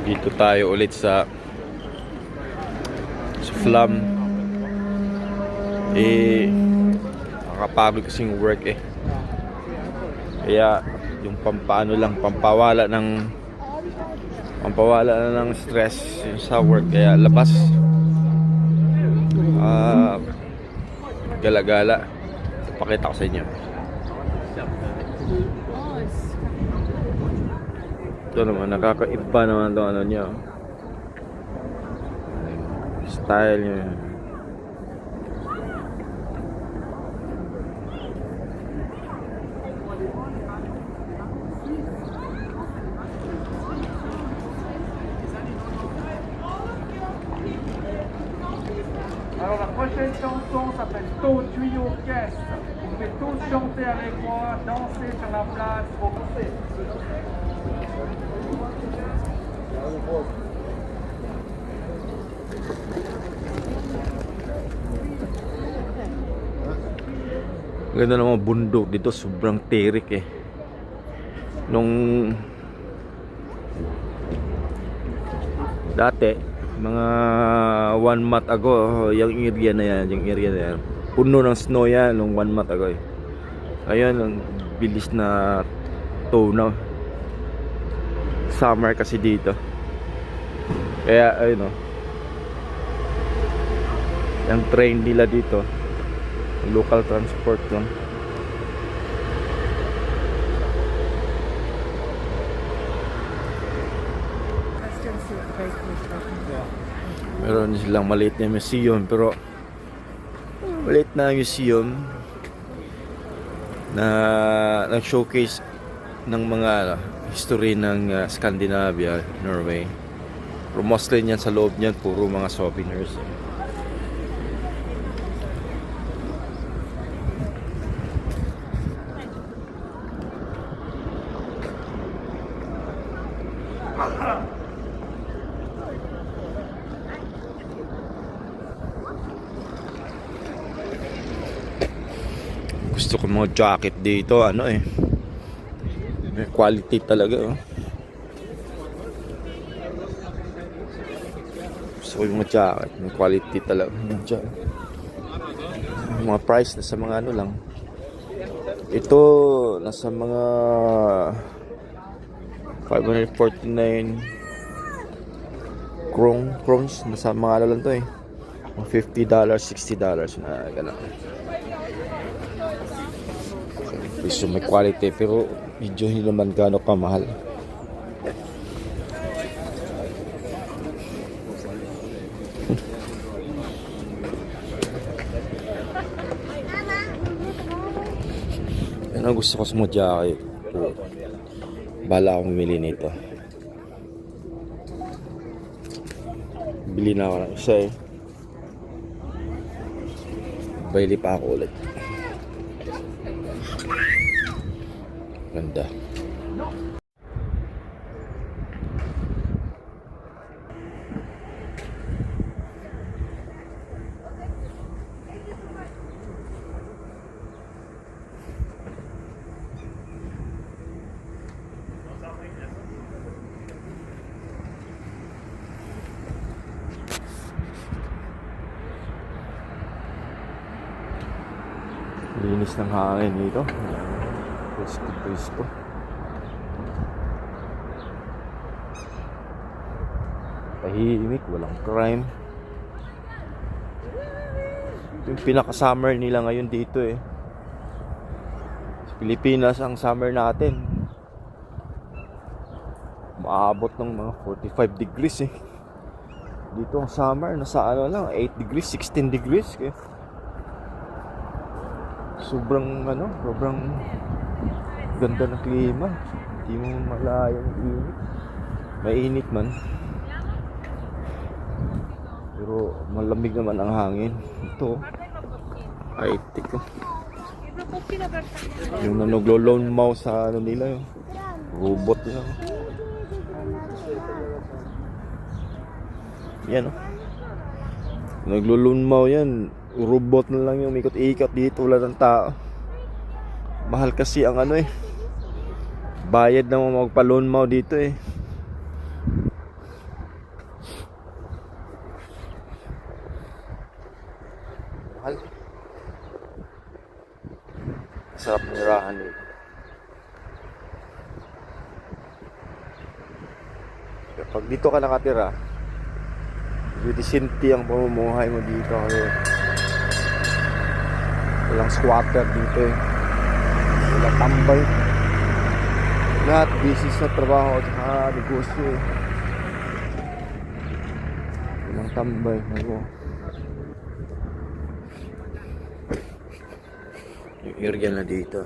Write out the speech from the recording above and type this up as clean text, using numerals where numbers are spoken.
Dito tayo ulit sa Flam. Nakakapagod kasing work eh. Kaya yung pampano lang, pampawala na ng stress yung sa work. Kaya labas, gala-gala. Pakita ko sa inyo. Ito naman, nakakaiba naman itong ano niya, style niya. Alors la prochaine chanson s'appelle Taux tuyau caisse. Vous pouvez tous chanter avec moi, danser sur la place, danser. Ganda ng mga bundok dito, sobrang tirik eh. Nung dati, mga 1 month ago, yung area na yan, puno ng snow yan nung 1 month ago eh. Ngayon, ang bilis na tunaw. Summer kasi dito. Kaya ayun oh, yung train nila dito, local transport lang. Meron silang maliit na museum, pero maliit na museum na nag-showcase ng mga history ng Scandinavia, Norway. Pero mostly niyan sa loob niyan puro mga souvenirs. Gusto ko mga jacket dito, ano eh, may quality talaga oh. Gusto ko yung mga jacket, may quality talaga. Mga price na sa mga ano lang. Ito nasa mga 549 crowns, nasa mga ano lang to eh, $50, $60 na gano'n. So may quality pero medyo hindi naman gaano kamahal. Yan ang gusto ko sa mga jacket. Bala akong bumili nito. Bili na ako ng isa eh. Bili pa ako ulit. Ganda. Linis ng hangin dito. Presko. Tahimik, walang crime. Yung pinaka-summer nila ngayon dito eh. Sa Pilipinas, ang summer natin maabot ng mga 45 degrees eh. Dito ang summer, nasa ano lang, 8 degrees, 16 degrees kaya sobrang ganda ng klima. Hindi mo malayang init. Mainit man, pero malamig naman ang hangin. Ito ay tiko, yung naglo-loan mouse sa ano nila, yung robot nila. Yan oh, naglo-loan mouse yan. Robot na lang yung ikot-ikot dito, wala ng tao. Mahal kasi ang ano eh, Bayad na magpa-loan mo dito eh. Mahal. Sarap nirahan dito. Kapag dito ka nakatira, decente ang pamumuhay mo dito kasi walang squatter dito eh. Walang tambay. Lahat busy sa trabaho at saka negosyo eh. Walang tambay. Ako. Yung area na dito.